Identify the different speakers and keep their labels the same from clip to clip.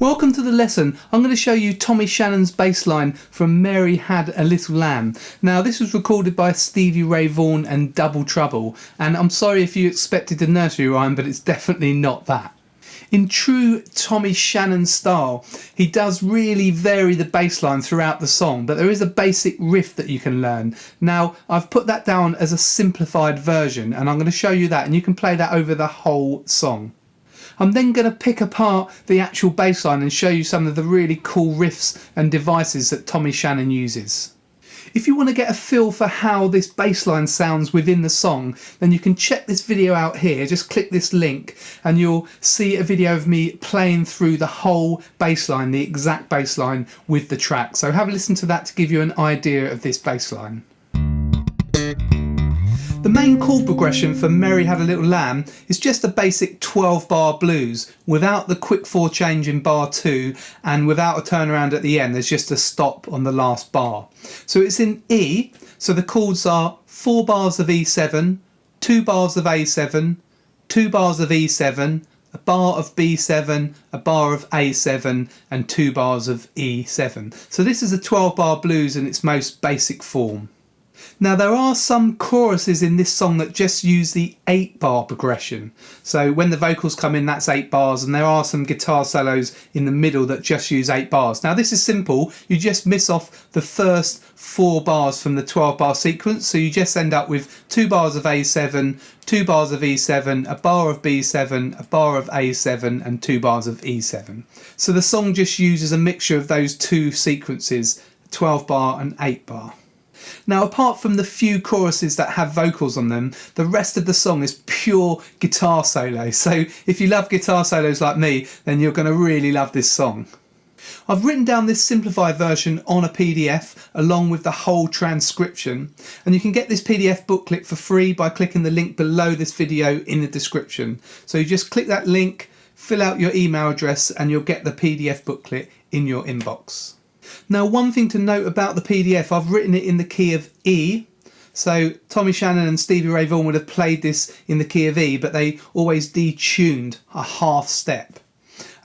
Speaker 1: Welcome to the lesson. I'm going to show you Tommy Shannon's bass line from Mary Had a Little Lamb. Now this was recorded by Stevie Vaughan and Double Trouble, and I'm sorry if you expected a nursery rhyme, but it's definitely not that. In true Tommy Shannon style, he does really vary the bass line throughout the song, but there is a basic riff that you can learn. Now I've put that down as a simplified version, and I'm going to show you that, and you can play that over the whole song. I'm then going to pick apart the actual bass line and show you some of the really cool riffs and devices that Tommy Shannon uses. If you want to get a feel for how this bass line sounds within the song, then you can check this video out here. Just click this link and you'll see a video of me playing through the whole bass line, the exact bass line with the track. So have a listen to that to give you an idea of this bass line. The main chord progression for Mary Had a Little Lamb is just a basic 12-bar blues without the quick 4 change in bar 2 and without a turnaround at the end. There's just a stop on the last bar. So it's in E, so the chords are 4 bars of E7, 2 bars of A7, 2 bars of E7, a bar of B7, a bar of A7 and 2 bars of E7. So this is a 12-bar blues in its most basic form. Now there are some choruses in this song that just use the 8-bar progression. So when the vocals come in, that's 8 bars, and there are some guitar solos in the middle that just use 8 bars. Now this is simple, you just miss off the first 4 bars from the 12-bar sequence, so you just end up with 2 bars of A7, 2 bars of E7, a bar of B7, a bar of A7 and 2 bars of E7. So the song just uses a mixture of those two sequences, 12-bar and 8-bar. Now apart from the few choruses that have vocals on them, the rest of the song is pure guitar solo. So if you love guitar solos like me, then you're going to really love this song. I've written down this simplified version on a PDF along with the whole transcription, and you can get this PDF booklet for free by clicking the link below this video in the description. So you just click that link, fill out your email address and you'll get the PDF booklet in your inbox. Now one thing to note about the PDF, I've written it in the key of E. So Tommy Shannon and Stevie Vaughan would have played this in the key of E, but they always detuned a half step.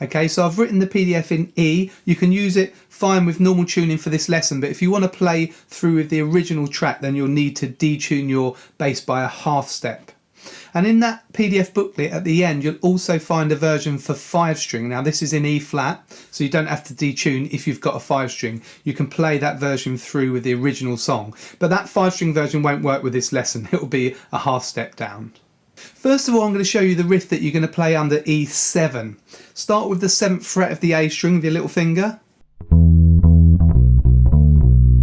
Speaker 1: Okay, so I've written the PDF in E. You can use it fine with normal tuning for this lesson, but if you want to play through with the original track, then you'll need to detune your bass by a half step. And in that PDF booklet at the end, you'll also find a version for 5-string. Now this is in E flat, so you don't have to detune if you've got a 5-string. You can play that version through with the original song. But that 5-string version won't work with this lesson. It will be a half step down. First of all, I'm going to show you the riff that you're going to play under E7. Start with the 7th fret of the A string with your little finger.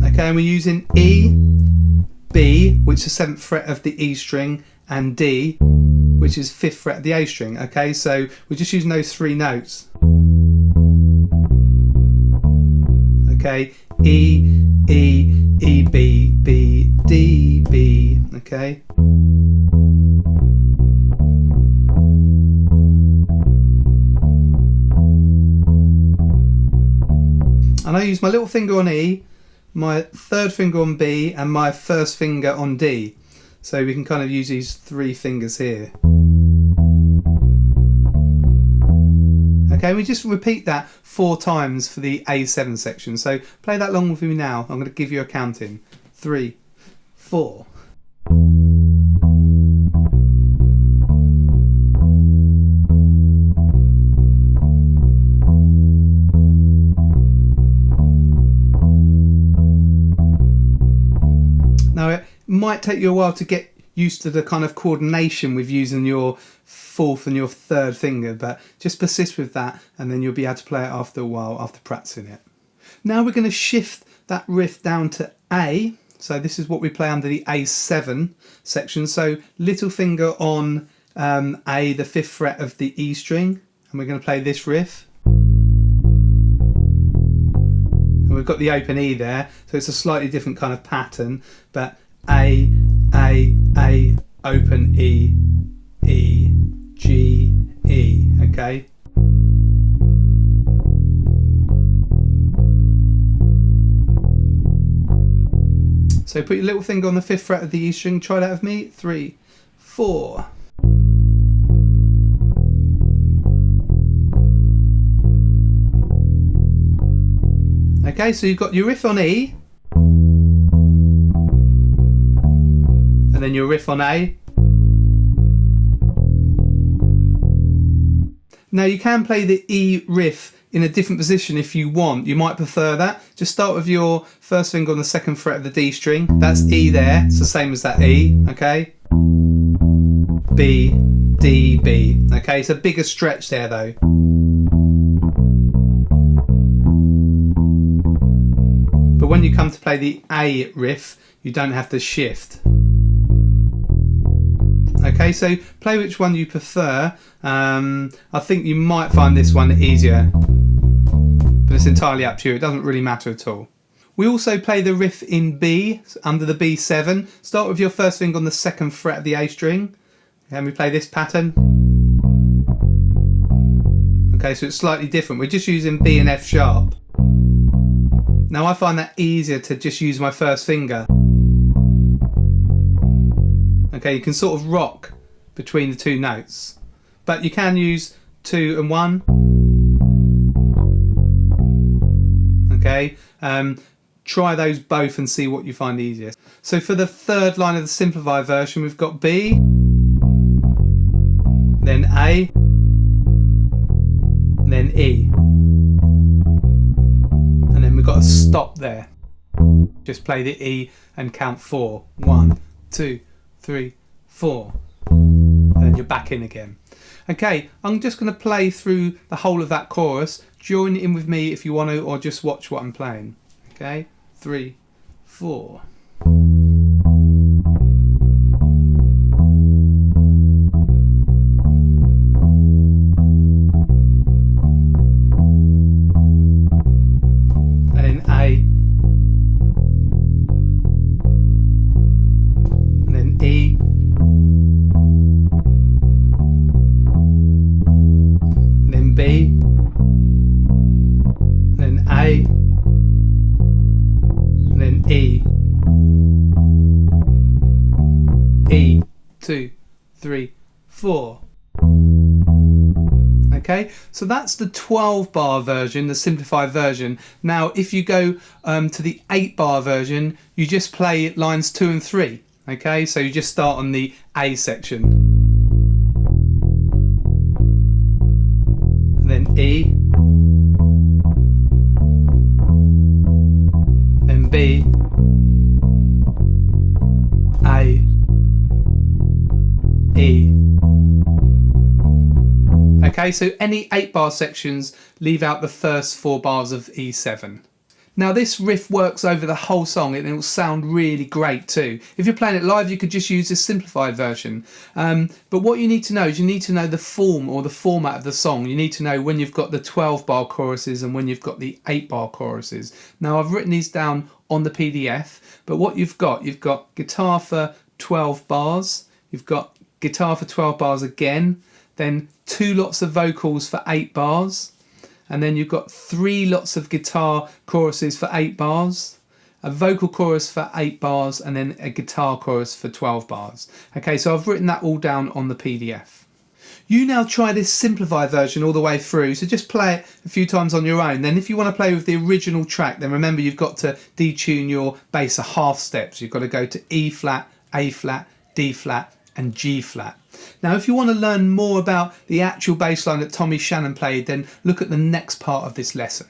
Speaker 1: Okay, and we're using E, B, which is 7th fret of the E string, and D, which is 5th fret of the A string. Okay, so we're just using those 3 notes. Okay, E, E, E, B, B, D, B. Okay. And I use my little finger on E, my 3rd finger on B, and my 1st finger on D. So we can kind of use these 3 fingers here. Okay, we just repeat that 4 times for the A7 section. So play that along with me now. I'm going to give you a counting. 3, 4. Now it might take you a while to get used to the kind of coordination with using your 4th and your 3rd finger, but just persist with that and then you'll be able to play it after a while, after practicing it. Now we're going to shift that riff down to A. So this is what we play under the A7 section. So little finger on A, the 5th fret of the E string, and we're going to play this riff. We've got the open E there, so it's a slightly different kind of pattern, but A, open E, E, G, E, okay? So put your little finger on the 5th fret of the E string, try that with me, 3, 4. Okay, so you've got your riff on E, and then your riff on A. Now you can play the E riff in a different position if you want. You might prefer that. Just start with your first finger on the second fret of the D string. That's E there. It's the same as that E, okay? B, D, B. Okay, it's a bigger stretch there though. But when you come to play the A riff, you don't have to shift. Okay, so play which one you prefer. I think you might find this one easier, but it's entirely up to you. It doesn't really matter at all. We also play the riff in B, under the B7. Start with your first finger on the second fret of the A string, and we play this pattern. Okay, so it's slightly different. We're just using B and F sharp. Now I find that easier to just use my first finger. Okay, you can sort of rock between the two notes, but you can use 2 and 1. Okay, try those both and see what you find easiest. So for the third line of the Simplified version, we've got B, then A, then E, and then we've got a stop there. Just play the E and count 4. 1, 2, 3, 4, and then you're back in again. Okay, I'm just going to play through the whole of that chorus. Join in with me if you want to, or just watch what I'm playing. Okay, 3, 4. And then A, and then E, and then B, and then A, and then E, E, 2, 3, 4. Okay, so that's the 12 bar version, the simplified version. Now if you go to the 8 bar version, you just play lines 2 and 3. Okay, so you just start on the A section, and then E, then B, A, E. Okay, so any 8 bar sections leave out the first 4 bars of E7. Now this riff works over the whole song and it will sound really great too. If you're playing it live, you could just use this simplified version. But what you need to know is you need to know the form or the format of the song. You need to know when you've got the 12 bar choruses and when you've got the 8 bar choruses. Now I've written these down on the PDF, but what you've got guitar for 12 bars, you've got guitar for 12 bars again, then 2 lots of vocals for 8 bars, and then you've got 3 lots of guitar choruses for 8 bars, a vocal chorus for 8 bars, and then a guitar chorus for 12 bars. Okay, so I've written that all down on the PDF. You now try this simplified version all the way through, so just play it a few times on your own. Then if you want to play with the original track, then remember you've got to detune your bass a half step. So you've got to go to E flat, A flat, D flat, and G flat. Now if you want to learn more about the actual bass line that Tommy Shannon played, then look at the next part of this lesson.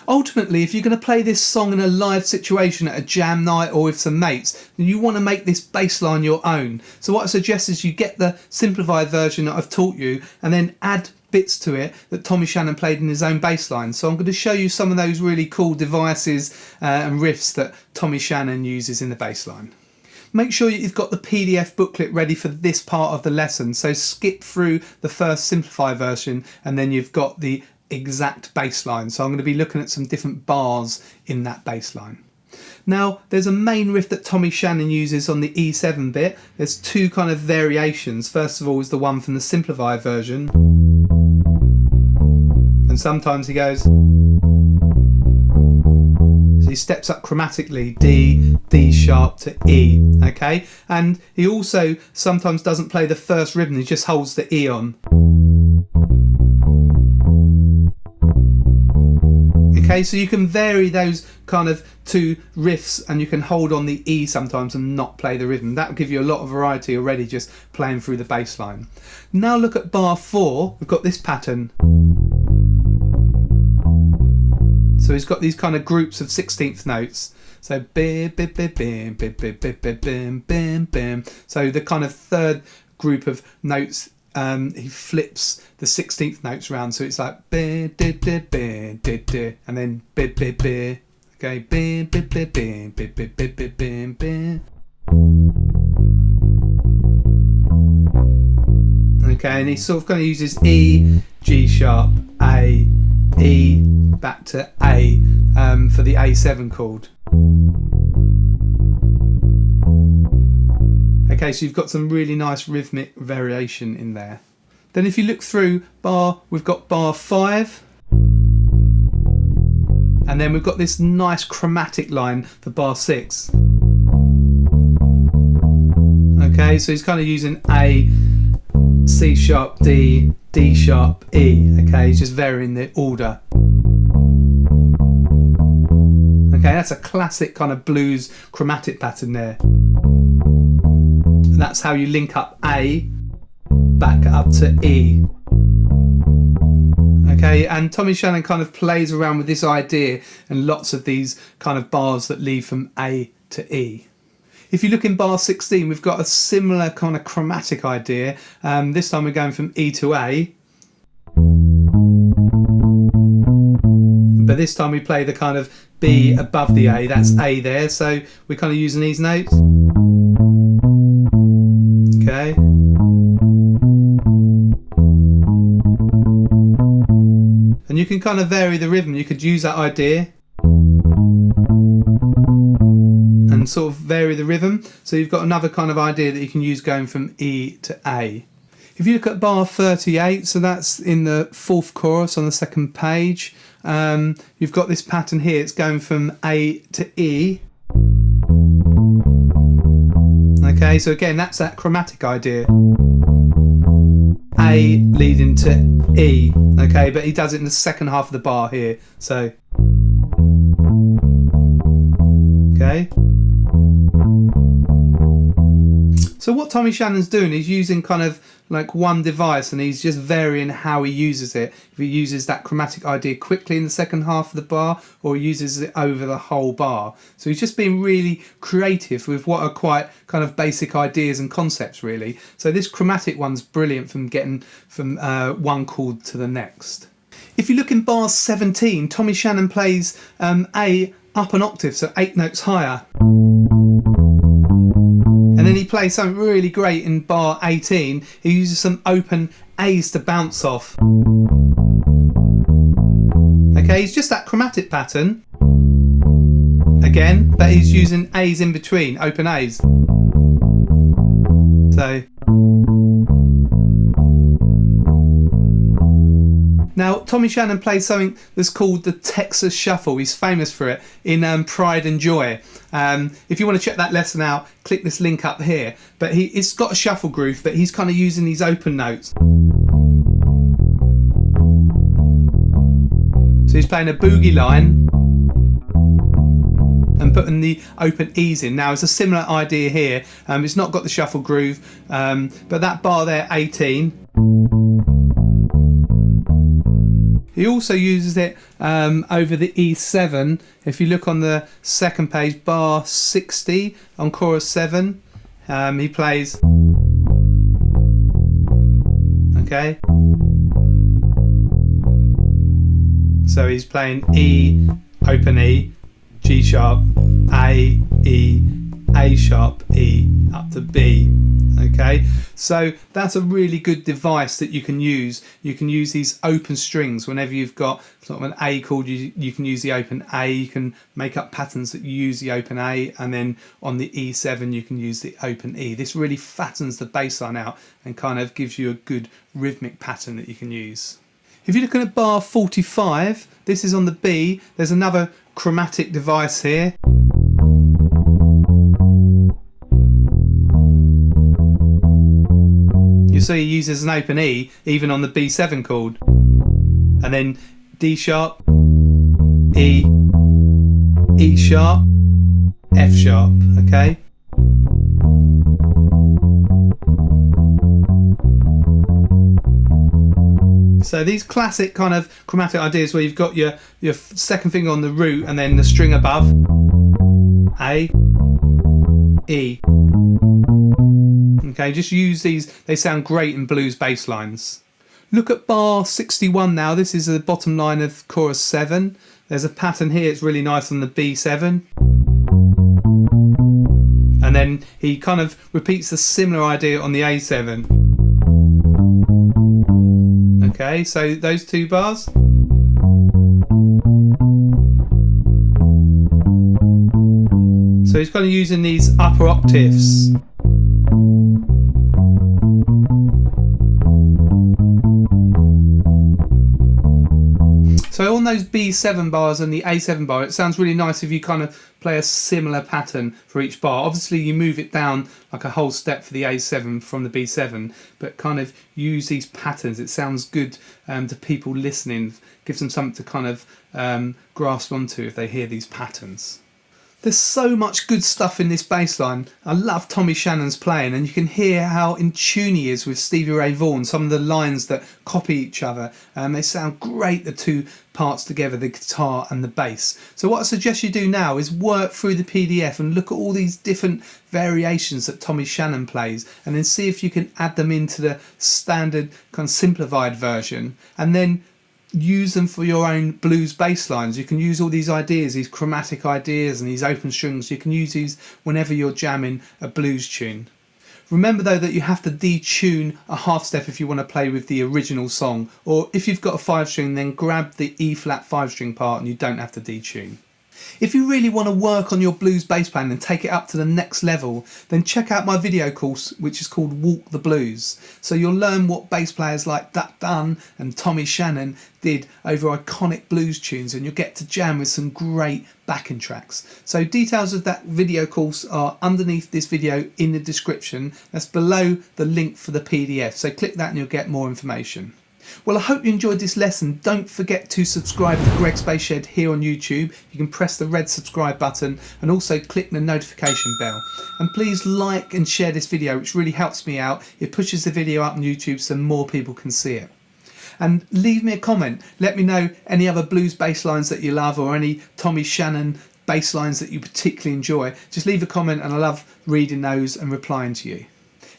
Speaker 1: Ultimately, if you're going to play this song in a live situation at a jam night or with some mates, then you want to make this bass line your own. So what I suggest is you get the simplified version that I've taught you and then add bits to it that Tommy Shannon played in his own bass line. So I'm going to show you some of those really cool devices and riffs that Tommy Shannon uses in the bass line. Make sure you've got the PDF booklet ready for this part of the lesson. So skip through the first simplified version and then you've got the exact bass line. So I'm going to be looking at some different bars in that bass line. Now there's a main riff that Tommy Shannon uses on the E7 bit. There's 2 kind of variations. First of all is the one from the simplified version, and sometimes he goes, so he steps up chromatically, D, D sharp to E, okay? And he also sometimes doesn't play the first rhythm, he just holds the E on. Okay, so you can vary those kind of two riffs, and you can hold on the E sometimes and not play the rhythm. That will give you a lot of variety already just playing through the bass line. Now look at bar 4, we've got this pattern. So he's got these kind of groups of 16th notes. So bim, bim, bim, bim, bim, bim, bim, bim, bim, bim. So the kind of third group of notes, he flips the 16th notes round, so it's like bi, di, di, bi, di, di, and then bi, bi, bi. Okay, bi, bi, bi, bi, bi, bi, bi, bi, bi, bi. Okay, and he sort of kind of uses E, G sharp, A, E, back to A for the A7 chord. Okay, so you've got some really nice rhythmic variation in there. Then if you look through we've got bar 5. And then we've got this nice chromatic line for bar 6. Okay, so he's kind of using A, C sharp, D, D sharp, E. Okay, he's just varying the order. Okay, that's a classic kind of blues chromatic pattern there. And that's how you link up A back up to E. Okay, and Tommy Shannon kind of plays around with this idea and lots of these kind of bars that lead from A to E. If you look in bar 16, we've got a similar kind of chromatic idea. This time we're going from E to A. But this time we play the kind of B above the A, that's A there, so we're kind of using these notes. Okay. And you can kind of vary the rhythm. You could use that idea and sort of vary the rhythm. So you've got another kind of idea that you can use going from E to A. If you look at bar 38, so that's in the 4th chorus on the 2nd page, you've got this pattern here. It's going from A to E. Okay, so again, that's that chromatic idea. A leading to E. Okay, but he does it in the second half of the bar here. So, okay. So what Tommy Shannon's doing, he's using kind of like one device, and he's just varying how he uses it. If he uses that chromatic idea quickly in the second half of the bar, or he uses it over the whole bar. So he's just being really creative with what are quite kind of basic ideas and concepts really. So this chromatic one's brilliant from getting from one chord to the next. If you look in bar 17, Tommy Shannon plays A up an octave, so 8 notes higher. And then he plays something really great in bar 18. He uses some open A's to bounce off. Okay, it's just that chromatic pattern. Again, but he's using A's in between, open A's. So. Now, Tommy Shannon plays something that's called the Texas Shuffle. He's famous for it in Pride and Joy. If you want to check that lesson out, click this link up here. But it's got a shuffle groove, but he's kind of using these open notes. So he's playing a boogie line and putting the open E's in. Now, it's a similar idea here. It's not got the shuffle groove, but that bar there, 18. He also uses it over the E7. If you look on the 2nd page, bar 60 on chorus 7, he plays. Okay. So he's playing E, open E, G sharp, A, E, A sharp, E, up to B. Okay, so that's a really good device that you can use. You can use these open strings whenever you've got sort of an A chord. You can use the open A. You can make up patterns that you use the open A, and then on the E7 you can use the open E. This really fattens the bass line out and kind of gives you a good rhythmic pattern that you can use. If you're looking at bar 45, this is on the B. There's another chromatic device here. You see he uses an open E even on the B7 chord. And then D sharp, E, E sharp, F sharp, okay? So these classic kind of chromatic ideas where you've got your second finger on the root and then the string above, A, E. Okay, just use these, they sound great in blues bass lines. Look at bar 61 now, this is the bottom line of chorus 7. There's a pattern here, it's really nice on the B7. And then he kind of repeats a similar idea on the A7. Okay, so those two bars. So he's kind of using these upper octaves. So on those B7 bars and the A7 bar, it sounds really nice if you kind of play a similar pattern for each bar. Obviously you move it down like a whole step for the A7 from the B7, but kind of use these patterns. It sounds good to people listening, gives them something to kind of grasp onto if they hear these patterns. There's so much good stuff in this bass line. I love Tommy Shannon's playing, and you can hear how in tune he is with Stevie Ray Vaughan, some of the lines that copy each other. They sound great, the two parts together, the guitar and the bass. So what I suggest you do now is work through the PDF and look at all these different variations that Tommy Shannon plays, and then see if you can add them into the standard kind of simplified version, and then use them for your own blues bass lines. You can use all these ideas, these chromatic ideas and these open strings. You can use these whenever you're jamming a blues tune. Remember though that you have to detune a half step if you want to play with the original song, or if you've got a 5 string, then grab the E flat 5 string part and you don't have to detune. If you really want to work on your blues bass playing and take it up to the next level, then check out my video course which is called Walk the Blues. So you'll learn what bass players like Duck Dunn and Tommy Shannon did over iconic blues tunes, and you'll get to jam with some great backing tracks. So details of that video course are underneath this video in the description. That's below the link for the PDF. So click that and you'll get more information. Well, I hope you enjoyed this lesson. Don't forget to subscribe to Greg's Bass Shed here on YouTube. You can press the red subscribe button and also click the notification bell. And please like and share this video, which really helps me out. It pushes the video up on YouTube so more people can see it. And leave me a comment. Let me know any other blues bass lines that you love, or any Tommy Shannon bass lines that you particularly enjoy. Just leave a comment and I love reading those and replying to you.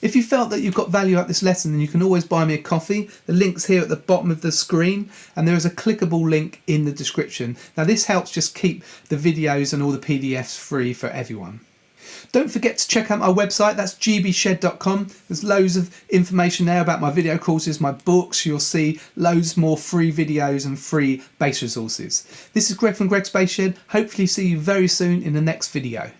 Speaker 1: If you felt that you've got value out of this lesson, then you can always buy me a coffee. The link's here at the bottom of the screen, and there is a clickable link in the description. Now this helps just keep the videos and all the PDFs free for everyone. Don't forget to check out my website, that's gbshed.com. There's loads of information there about my video courses, my books. You'll see loads more free videos and free bass resources. This is Greg from Greg's Bass Shed. Hopefully see you very soon in the next video.